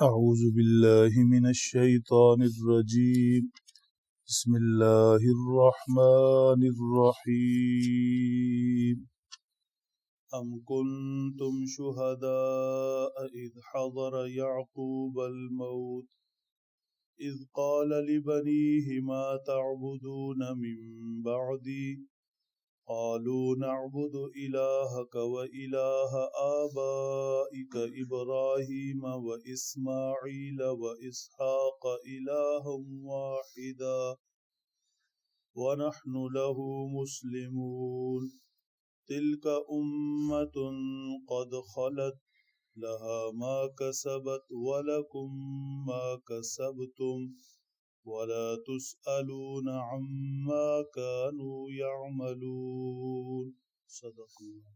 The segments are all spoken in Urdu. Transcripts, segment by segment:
أعوذ بالله من الشيطان الرجيم بسم الله الرحمن الرحيم أم كنتم شهداء إذ حضر يعقوب الموت إذ قال لبنيه ما تعبدون من بعدي قالوا نعبد إلهك وإله آبائك إبراهيم وإسماعيل وإسحاق إلها واحدا ونحن له مسلمون تلك أمة قد خلت لها ما كسبت ولكم ما كسبتم ولا تسألون عما كانوا يعملون صدق اللہ۔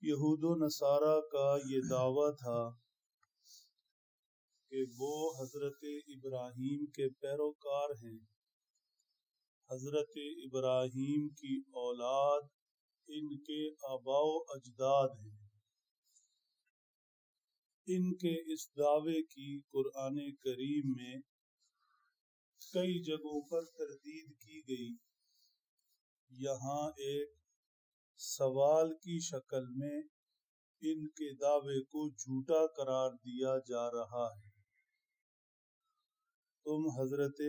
یہود و نصارہ کا یہ دعویٰ تھا کہ وہ حضرت ابراہیم کے پیروکار ہیں، حضرت ابراہیم کی اولاد ان کے آباء و اجداد ہیں۔ ان کے اس دعوے کی قرآن کریم میں کئی جگہوں پر تردید کی گئی۔ یہاں ایک سوال کی شکل میں ان کے دعوے کو جھوٹا قرار دیا جا رہا ہے۔ تم حضرت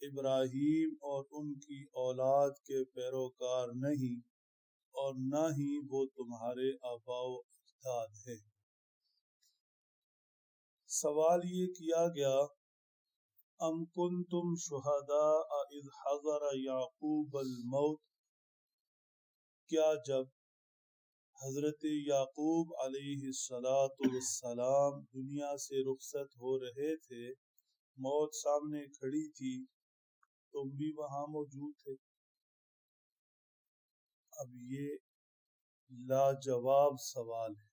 ابراہیم اور ان کی اولاد کے پیروکار نہیں اور نہ ہی وہ تمہارے آباء و اجداد ہیں۔ سوال یہ کیا گیا ام کنتم شہداء اذ حضر یعقوب الموت، کیا جب حضرت یعقوب علیہ السلام دنیا سے رخصت ہو رہے تھے، موت سامنے کھڑی تھی، تم بھی وہاں موجود تھے؟ اب یہ لاجواب سوال ہے،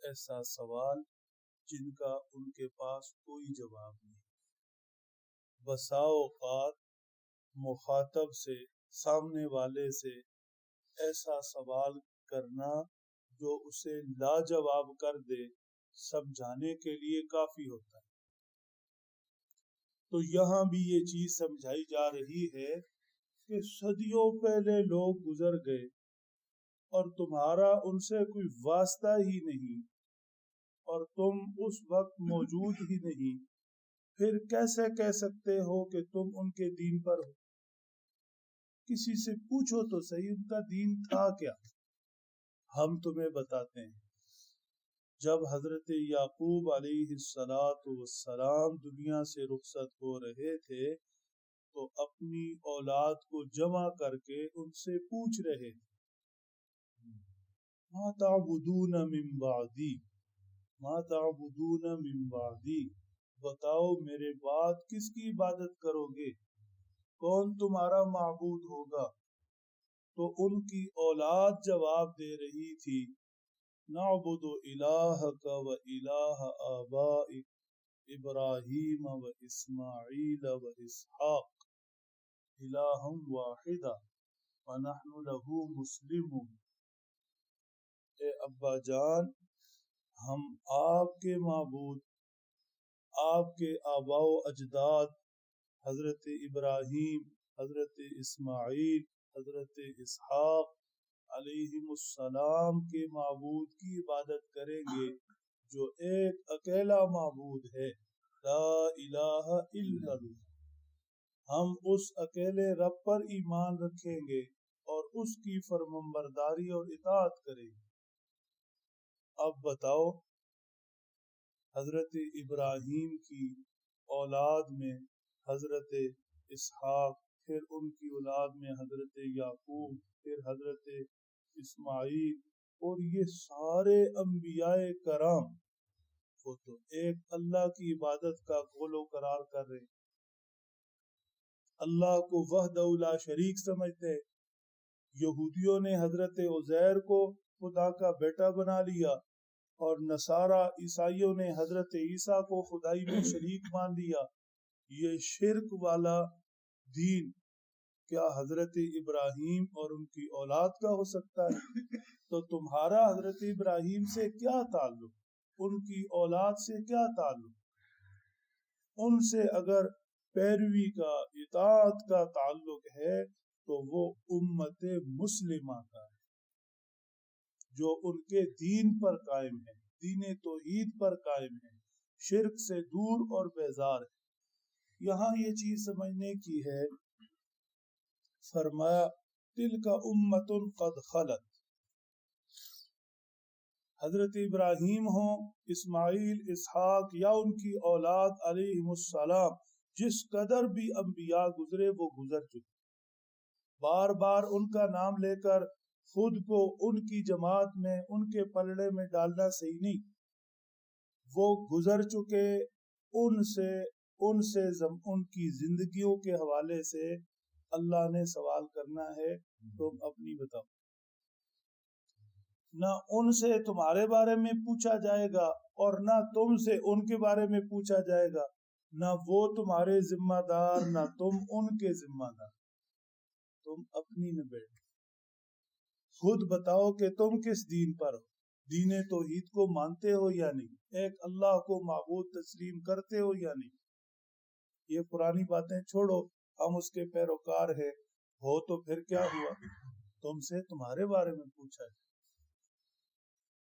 ایسا سوال جن کا ان کے پاس کوئی جواب نہیں۔ بسا اوقات مخاطب سے، سامنے والے سے ایسا سوال کرنا جو اسے لاجواب کر دے، سمجھانے کے لیے کافی ہوتا ہے۔ تو یہاں بھی یہ چیز سمجھائی جا رہی ہے کہ صدیوں پہلے لوگ گزر گئے اور تمہارا ان سے کوئی واسطہ ہی نہیں اور تم اس وقت موجود ہی نہیں، پھر کیسے کہہ سکتے ہو کہ تم ان کے دین پر ہو؟ کسی سے پوچھو تو صحیح ان کا دین تھا کیا؟ ہم تمہیں بتاتے ہیں، جب حضرت یعقوب علیہ السلام دنیا سے رخصت ہو رہے تھے تو اپنی اولاد کو جمع کر کے ان سے پوچھ رہے تھے، ما تعبدون من بعدی، ما تعبدون من بعدی، بتاؤ میرے بعد کس کی عبادت کرو گے، کون تمہارا معبود ہوگا؟ تو ان کی اولاد جواب دے رہی تھی، نعبد الہک و الہ آبائک ابراہیم و اسماعیل و اسحاق الہا واحدا ونحن له مسلمون۔ اے ابا جان، ہم آپ کے معبود، آپ کے آباء و اجداد حضرت ابراہیم، حضرت اسماعیل، حضرت اسحاق علیہم السلام کے معبود کی عبادت کریں گے جو ایک اکیلا معبود ہے، لا الہ الا اللہ۔ ہم اس اکیلے رب پر ایمان رکھیں گے اور اس کی فرمانبرداری اور اطاعت کریں گے۔ اب بتاؤ، حضرت ابراہیم کی اولاد میں حضرت اسحاق، پھر ان کی اولاد میں حضرت یعقوب، پھر حضرت اسماعیل، اور یہ سارے انبیاء کرام وہ تو ایک اللہ کی عبادت کا قول و قرار کر رہے، اللہ کو وحدہ لا شریک سمجھتے۔ یہودیوں نے حضرت عزیر کو خدا کا بیٹا بنا لیا اور نصارہ عیسائیوں نے حضرت عیسیٰ کو خدائی میں شریک مان لیا۔ یہ شرک والا دین کیا حضرت ابراہیم اور ان کی اولاد کا ہو سکتا ہے؟ تو تمہارا حضرت ابراہیم سے کیا تعلق؟ ان کی اولاد سے کیا تعلق؟ ان سے اگر پیروی کا اطاعت کا تعلق ہے تو وہ امت مسلمہ کا ہے، جو ان کے دین پر قائم ہے، دین توحید پر قائم ہے، شرک سے دور اور بیزار ہے۔ یہاں یہ چیز سمجھنے کی ہے، فرمایا تلک امت قد خلت، حضرت ابراہیم ہوں، اسماعیل، اسحاق یا ان کی اولاد علیہم السلام، جس قدر بھی انبیاء گزرے وہ گزر چکے، بار بار ان کا نام لے کر خود کو ان کی جماعت میں ان کے پلڑے میں ڈالنا صحیح نہیں، وہ گزر چکے، ان کی زندگیوں کے حوالے سے اللہ نے سوال کرنا ہے، تم اپنی بتاؤ۔ نہ ان سے تمہارے بارے میں پوچھا جائے گا اور نہ تم سے ان کے بارے میں پوچھا جائے گا، نہ وہ تمہارے ذمہ دار نہ تم ان کے ذمہ دار، تم اپنی نہ بیٹھ، خود بتاؤ کہ تم کس دین پر ہو، دین توحید کو مانتے ہو یا نہیں، ایک اللہ کو معبود تسلیم کرتے ہو یا نہیں۔ یہ پرانی باتیں چھوڑو، ہم اس کے پیروکار ہیں، ہو تو پھر کیا ہوا، تم سے تمہارے بارے میں پوچھا جائے۔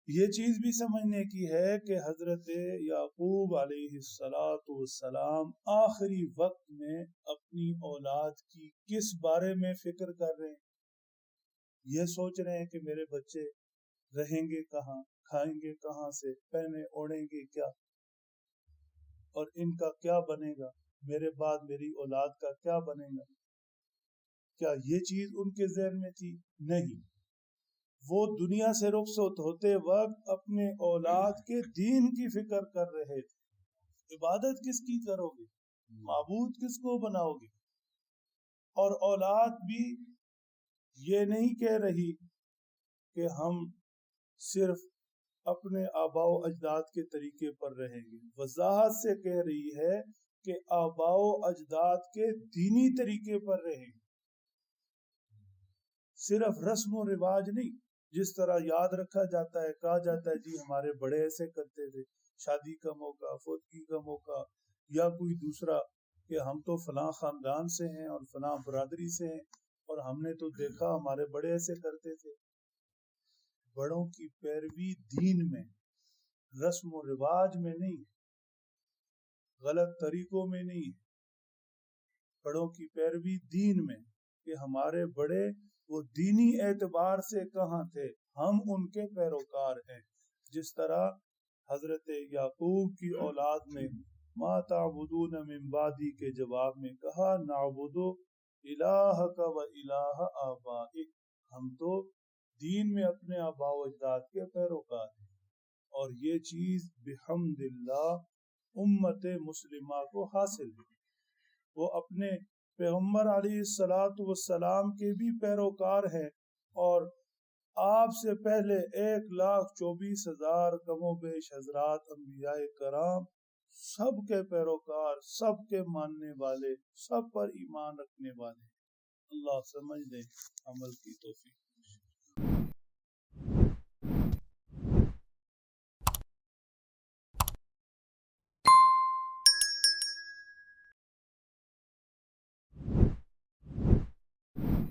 یہ چیز بھی سمجھنے کی ہے کہ حضرت یعقوب علیہ السلام آخری وقت میں اپنی اولاد کی کس بارے میں فکر کر رہے ہیں؟ یہ سوچ رہے ہیں کہ میرے بچے رہیں گے کہاں، کھائیں گے کہاں سے، پہنے اوڑھیں گے کیا، اور ان کا کیا بنے گا، میرے بعد میری اولاد کا کیا بنے گا؟ کیا یہ چیز ان کے ذہن میں تھی؟ نہیں، وہ دنیا سے رخصت ہوتے وقت اپنے اولاد کے دین کی فکر کر رہے تھے، عبادت کس کی کرو گے، معبود کس کو بناؤ گے، اور اولاد بھی یہ نہیں کہہ رہی کہ ہم صرف اپنے آباء و اجداد کے طریقے پر رہیں گے، وضاحت سے کہہ رہی ہے کہ آباء و اجداد کے دینی طریقے پر رہیں گے، صرف رسم و رواج نہیں، جس طرح یاد رکھا جاتا ہے، کہا جاتا ہے جی ہمارے بڑے ایسے کرتے تھے، شادی کا موقع، فوتگی کا موقع، یا کوئی دوسرا کہ ہم تو فلاں خاندان سے ہیں اور فلاں برادری سے ہیں اور ہم نے تو دیکھا ہمارے بڑے ایسے کرتے تھے۔ بڑوں کی پیروی دین میں، رسم و رواج میں نہیں، غلط طریقوں میں نہیں، بڑوں کی پیروی دین میں، کہ ہمارے بڑے وہ دینی اعتبار سے کہاں تھے، ہم ان کے پیروکار ہیں۔ جس طرح حضرت یعقوب کی اولاد نے ما تعبدون من بعدی کے جواب میں کہا نعبد الہک و الہ آبائک، ہم تو دین میں اپنے آباء و اجداد کے پیروکار ہیں، اور یہ چیز بحمد اللہ امت مسلمہ کو حاصل ہے، وہ اپنے پیغمبر علیہ السلام کے بھی پیروکار ہیں، اور آپ سے پہلے 1,24,000 کم و بیش حضرات انبیاء کرام سب کے پیروکار، سب کے ماننے والے، سب پر ایمان رکھنے والے۔ اللہ سمجھ دے، عمل کی توفیق۔